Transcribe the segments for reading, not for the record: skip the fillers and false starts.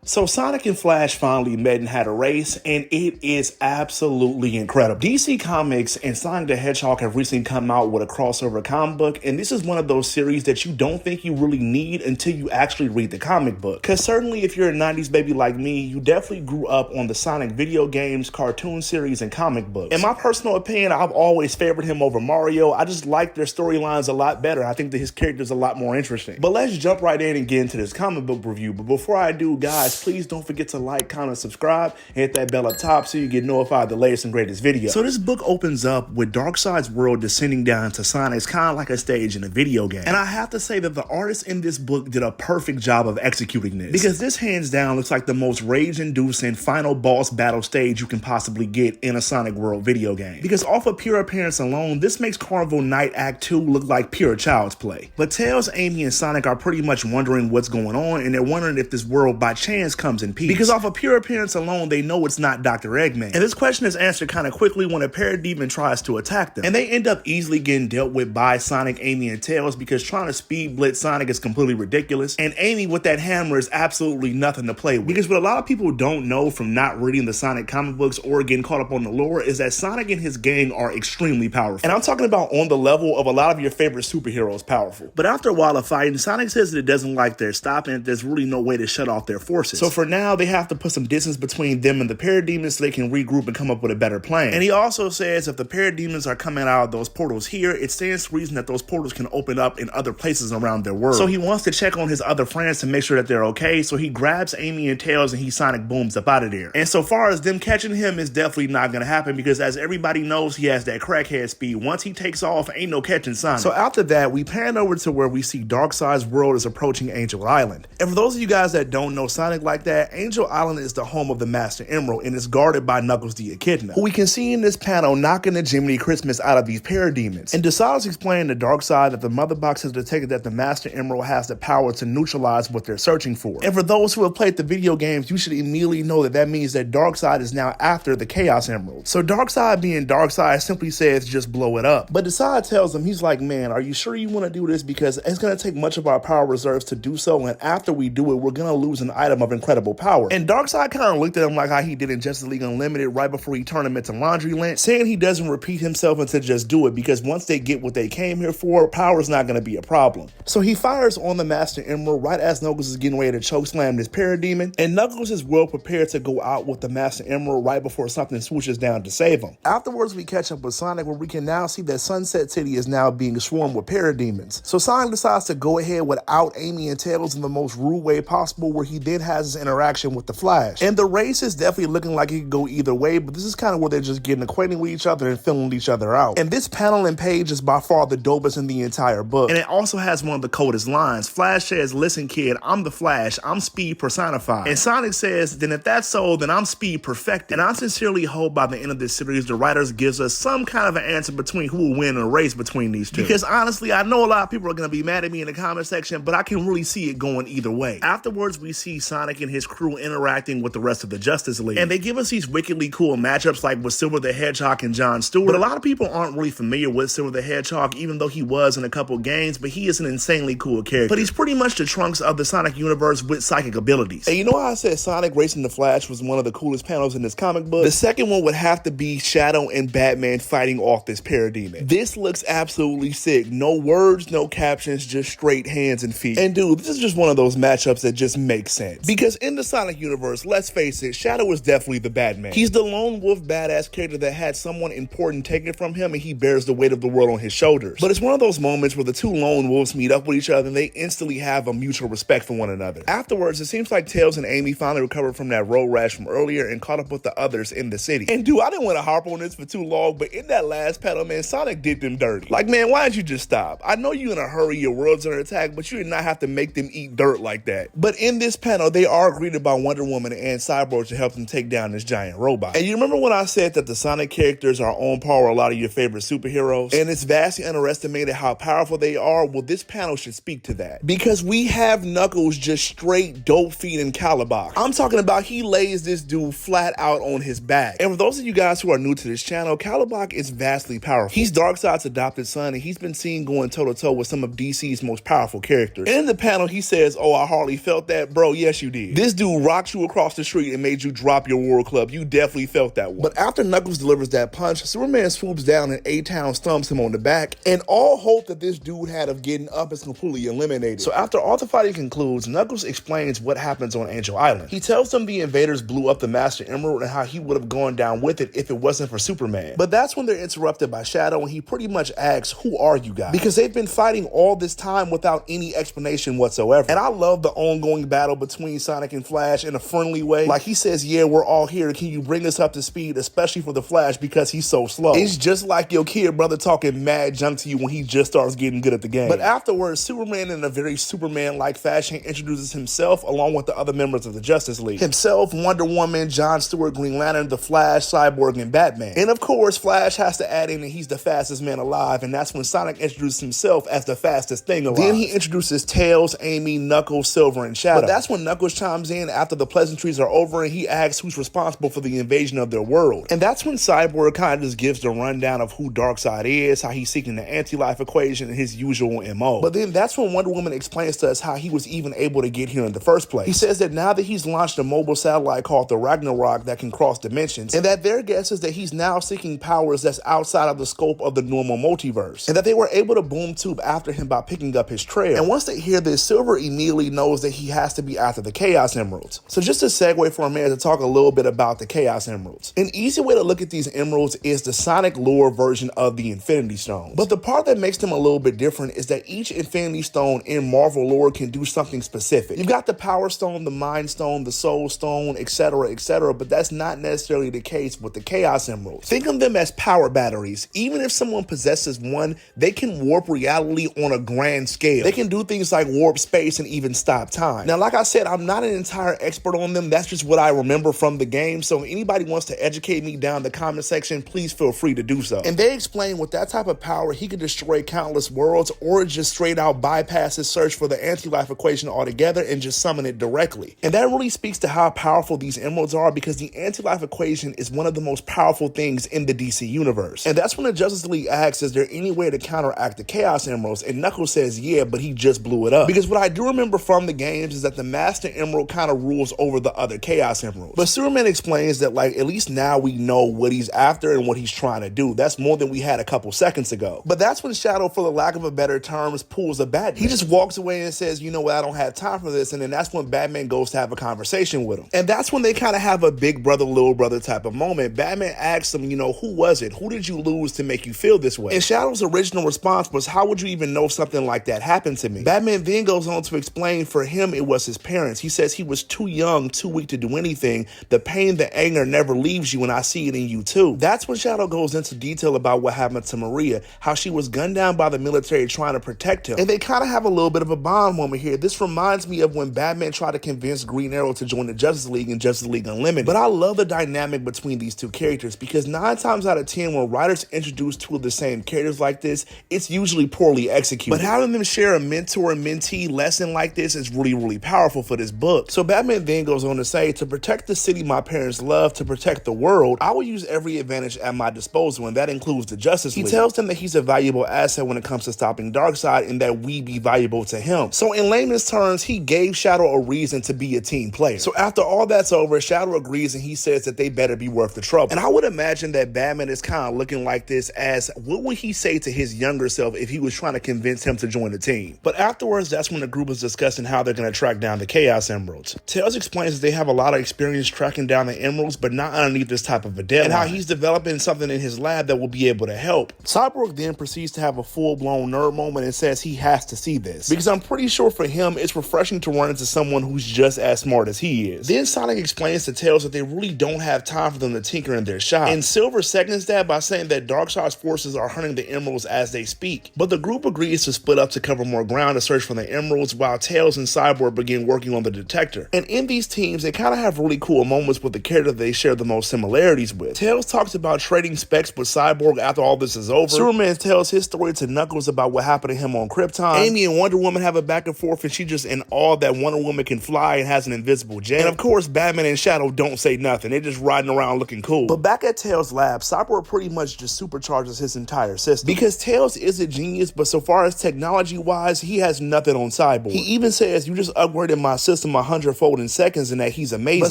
So Sonic and Flash finally met and had a race, and it is absolutely incredible. DC Comics and Sonic the Hedgehog have recently come out with a crossover comic book, and this is one of those series that you don't think you really need until you actually read the comic book. Because certainly if you're a 90s baby like me, you definitely grew up on the Sonic video games, cartoon series, and comic books. In my personal opinion, I've always favored him over Mario. I just like their storylines a lot better. I think that his character's a lot more interesting. But let's jump right in and get into this comic book review. But before I do, guys, please don't forget to like, comment, subscribe, and hit that bell up top so you get notified of the latest and greatest videos. So this book opens up with Darkseid's world descending down to Sonic's, kind of like a stage in a video game. And I have to say that the artists in this book did a perfect job of executing this, because this hands down looks like the most rage-inducing final boss battle stage you can possibly get in a Sonic World video game. Because off of pure appearance alone, this makes Carnival Night Act 2 look like pure child's play. But Tails, Amy, and Sonic are pretty much wondering what's going on, and they're wondering if this world by chance comes in peace. Because off of pure appearance alone, they know it's not Dr. Eggman. And this question is answered kind of quickly when a parademon tries to attack them. And they end up easily getting dealt with by Sonic, Amy, and Tails, because trying to speed blitz Sonic is completely ridiculous. And Amy with that hammer is absolutely nothing to play with. Because what a lot of people don't know from not reading the Sonic comic books or getting caught up on the lore is that Sonic and his gang are extremely powerful. And I'm talking about on the level of a lot of your favorite superheroes powerful. But after a while of fighting, Sonic says that it doesn't like their stopping, and there's really no way to shut off their forces. So for now, they have to put some distance between them and the parademons so they can regroup and come up with a better plan. And he also says if the parademons are coming out of those portals here, it stands to reason that those portals can open up in other places around their world. So he wants to check on his other friends to make sure that they're okay, so he grabs Amy and Tails and he Sonic booms up out of there. And so far as them catching him is definitely not going to happen, because as everybody knows, he has that crackhead speed. Once he takes off, ain't no catching Sonic. So after that, we pan over to where we see Darkseid's world is approaching Angel Island. And for those of you guys that don't know Sonic like that, Angel Island is the home of the Master Emerald, and is guarded by Knuckles the Echidna, who we can see in this panel knocking the Jiminy Christmas out of these parademons. And decides explaining to Darkseid that the Mother Box has detected that the Master Emerald has the power to neutralize what they're searching for. And for those who have played the video games, you should immediately know that that means that Darkseid is now after the Chaos Emerald. So Darkseid, being Darkseid, simply says just blow it up. But Darkseid tells him, he's like, man, are you sure you want to do this? Because it's going to take much of our power reserves to do so, and after we do it, we're going to lose an item of incredible power. And Darkseid kind of looked at him like how he did in Justice League Unlimited right before he turned him into laundry lint, saying he doesn't repeat himself and to just do it, because once they get what they came here for, power's not going to be a problem. So he fires on the Master Emerald right as Knuckles is getting ready to chokeslam this parademon, and Knuckles is well prepared to go out with the Master Emerald right before something swooshes down to save him. Afterwards, we catch up with Sonic, where we can now see that Sunset City is now being swarmed with parademons. So Sonic decides to go ahead without Amy and Tails in the most rude way possible, where he then has his interaction with the Flash. And the race is definitely looking like it could go either way, but this is kind of where they're just getting acquainted with each other and filling each other out. And this panel and page is by far the dopest in the entire book. And it also has one of the coldest lines. Flash says, listen kid, I'm the Flash, I'm speed personified. And Sonic says, then if that's so, then I'm speed perfected. And I sincerely hope by the end of this series, the writers gives us some kind of an answer between who will win in a race between these two. Because honestly, I know a lot of people are going to be mad at me in the comment section, but I can really see it going either way. Afterwards, we see Sonic and his crew interacting with the rest of the Justice League. And they give us these wickedly cool matchups like with Silver the Hedgehog and John Stewart. But a lot of people aren't really familiar with Silver the Hedgehog, even though he was in a couple games, but he is an insanely cool character. But he's pretty much the Trunks of the Sonic universe with psychic abilities. And you know how I said Sonic racing the Flash was one of the coolest panels in this comic book? The second one would have to be Shadow and Batman fighting off this parademon. This looks absolutely sick. No words, no captions, just straight hands and feet. And dude, this is just one of those matchups that just makes sense. Because in the Sonic universe, let's face it, Shadow is definitely the Batman. He's the lone wolf badass character that had someone important taken from him, and he bears the weight of the world on his shoulders. But it's one of those moments where the two lone wolves meet up with each other and they instantly have a mutual respect for one another. Afterwards, it seems like Tails and Amy finally recovered from that road rash from earlier and caught up with the others in the city. And dude, I didn't want to harp on this for too long, but in that last panel, man, Sonic did them dirty. Like, man, why didn't you just stop? I know you in a hurry, your world's under attack, but you did not have to make them eat dirt like that. But in this panel, they are greeted by Wonder Woman and Cyborg to help them take down this giant robot. And you remember when I said that the Sonic characters are on par with a lot of your favorite superheroes? And it's vastly underestimated how powerful they are. Well, this panel should speak to that. Because we have Knuckles just straight dope feeding Caliban. I'm talking about he lays this dude flat out on his back. And for those of you guys who are new to this channel, Caliban is vastly powerful. He's Darkseid's adopted son, and he's been seen going toe-to-toe with some of DC's most powerful characters. And in the panel, he says, oh, I hardly felt that. Bro, yes, you did. did. This dude rocked you across the street and made you drop your war club. You definitely felt that one. But after Knuckles delivers that punch, Superman swoops down and A-Town stumps him on the back, and all hope that this dude had of getting up is completely eliminated. So after all the fighting concludes, Knuckles explains what happens on Angel Island. He tells them the invaders blew up the Master Emerald and how he would have gone down with it if it wasn't for Superman. But that's when they're interrupted by Shadow, and he pretty much asks, who are you guys? Because they've been fighting all this time without any explanation whatsoever. And I love the ongoing battle between Sonic and Flash in a friendly way. Like he says, yeah, we're all here. Can you bring us up to speed, especially for the Flash because he's so slow? It's just like your kid brother talking mad junk to you when he just starts getting good at the game. But afterwards, Superman in a very Superman-like fashion introduces himself along with the other members of the Justice League. Himself, Wonder Woman, John Stewart, Green Lantern, the Flash, Cyborg, and Batman. And of course, Flash has to add in that he's the fastest man alive, and that's when Sonic introduces himself as the fastest thing alive. Then he introduces Tails, Amy, Knuckles, Silver, and Shadow. But that's when Knuckles chimes in after the pleasantries are over, and he asks who's responsible for the invasion of their world. And that's when Cyborg kind of just gives the rundown of who Darkseid is, how he's seeking the anti-life equation, and his usual MO. But then that's when Wonder Woman explains to us how he was even able to get here in the first place. He says that now that he's launched a mobile satellite called the Ragnarok that can cross dimensions, and that their guess is that he's now seeking powers that's outside of the scope of the normal multiverse, and that they were able to boom tube after him by picking up his trail. And once they hear this, Silver immediately knows that he has to be after the Chaos Emeralds. So just to segue for a minute to talk a little bit about the Chaos Emeralds. An easy way to look at these emeralds is the Sonic lore version of the Infinity Stones. But the part that makes them a little bit different is that each Infinity Stone in Marvel lore can do something specific. You've got the Power Stone, the Mind Stone, the Soul Stone, etc., but that's not necessarily the case with the Chaos Emeralds. Think of them as power batteries. Even if someone possesses one, they can warp reality on a grand scale. They can do things like warp space and even stop time. Now, like I said, I'm not an entire expert on them. That's just what I remember from the game. So if anybody wants to educate me down in the comment section, please feel free to do so. And they explain with that type of power, he could destroy countless worlds or just straight out bypass his search for the anti-life equation altogether and just summon it directly. And that really speaks to how powerful these emeralds are, because the anti-life equation is one of the most powerful things in the DC universe. And that's when the Justice League asks, is there any way to counteract the Chaos Emeralds? And Knuckles says, yeah, but he just blew it up. Because what I do remember from the games is that the Master Emerald kind of rules over the other Chaos Emeralds. But Superman explains that, like, at least now we know what he's after and what he's trying to do. That's more than we had a couple seconds ago. But that's when Shadow, for the lack of a better term, pulls a Batman. He just walks away and says, you know what, I don't have time for this. And then that's when Batman goes to have a conversation with him. And that's when they kind of have a big brother, little brother type of moment. Batman asks him, you know, who was it? Who did you lose to make you feel this way? And Shadow's original response was, how would you even know something like that happened to me? Batman then goes on to explain for him it was his parents. He says he was too young, too weak to do anything. The pain, the anger never leaves you, and I see it in you too. That's when Shadow goes into detail about what happened to Maria, how she was gunned down by the military trying to protect him. And they kind of have a little bit of a bond moment here. This reminds me of when Batman tried to convince Green Arrow to join the Justice League in Justice League Unlimited. But I love the dynamic between these two characters, because 9 times out of 10 when writers introduce two of the same characters like this, it's usually poorly executed. But having them share a mentor and mentee lesson like this is really, really powerful for this book. So Batman then goes on to say, to protect the city my parents love, to protect the world, I will use every advantage at my disposal, and that includes the Justice League. He tells them that he's a valuable asset when it comes to stopping Darkseid, and that we be valuable to him. So in layman's terms, he gave Shadow a reason to be a team player. So after all that's over, Shadow agrees, and he says that they better be worth the trouble. And I would imagine that Batman is kind of looking like this as, what would he say to his younger self if he was trying to convince him to join the team? But afterwards, that's when the group is discussing how they're going to track down the Chaos Emeralds. Tails explains that they have a lot of experience tracking down the emeralds, but not underneath this type of a deadline, and how he's developing something in his lab that will be able to help. Cyborg then proceeds to have a full-blown nerd moment and says he has to see this, because I'm pretty sure for him it's refreshing to run into someone who's just as smart as he is. Then Sonic explains to Tails that they really don't have time for them to tinker in their shop, and Silver seconds that by saying that Darkseid's forces are hunting the emeralds as they speak. But the group agrees to split up to cover more ground to search for the emeralds, while Tails and Cyborg begin working on the detector. And in these teams, they kind of have really cool moments with the character they share the most similarities with. Tails talks about trading specs with Cyborg after all this is over. Superman tells his story to Knuckles about what happened to him on Krypton. Amy and Wonder Woman have a back and forth, and she's just in awe that Wonder Woman can fly and has an invisible jet. And of course, Batman and Shadow don't say nothing. They're just riding around looking cool. But back at Tails' lab, Cyborg pretty much just supercharges his entire system, because Tails is a genius, but so far as technology-wise, he has nothing on Cyborg. He even says, you just upgraded my system him 100-fold in seconds and that he's amazing. But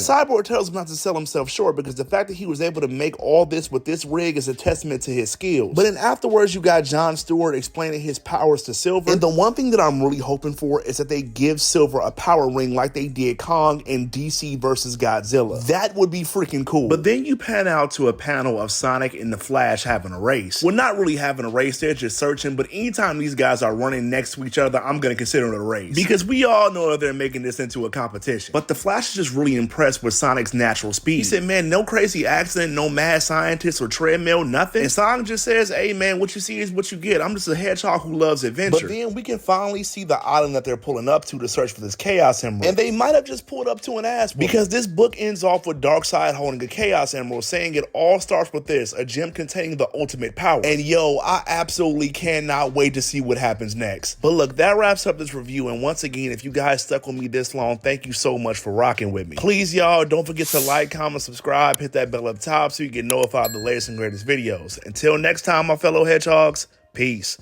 Cyborg tells him not to sell himself short because the fact that he was able to make all this with this rig is a testament to his skills. But then afterwards, you got John Stewart explaining his powers to Silver. And the one thing that I'm really hoping for is that they give Silver a power ring like they did Kong in DC versus Godzilla. That would be freaking cool. But then you pan out to a panel of Sonic and the Flash having a race. Well, not really having a race, they're just searching, but anytime these guys are running next to each other, I'm gonna consider it a race. Because we all know that they're making this into a competition. But the Flash is just really impressed with Sonic's natural speed. He said, man, no crazy accident, no mad scientist or treadmill, nothing. And Sonic just says, hey man, what you see is what you get. I'm just a hedgehog who loves adventure. But then we can finally see the island that they're pulling up to search for this Chaos Emerald. And they might have just pulled up to an ass book. Because this book ends off with Darkseid holding a Chaos Emerald, saying it all starts with this, a gem containing the ultimate power. And yo, I absolutely cannot wait to see what happens next. But look, that wraps up this review. And once again, if you guys stuck with me this long, thank you so much for rocking with me. Please, y'all, don't forget to like, comment, subscribe, hit that bell up top so you get notified of the latest and greatest videos. Until next time, my fellow hedgehogs, peace.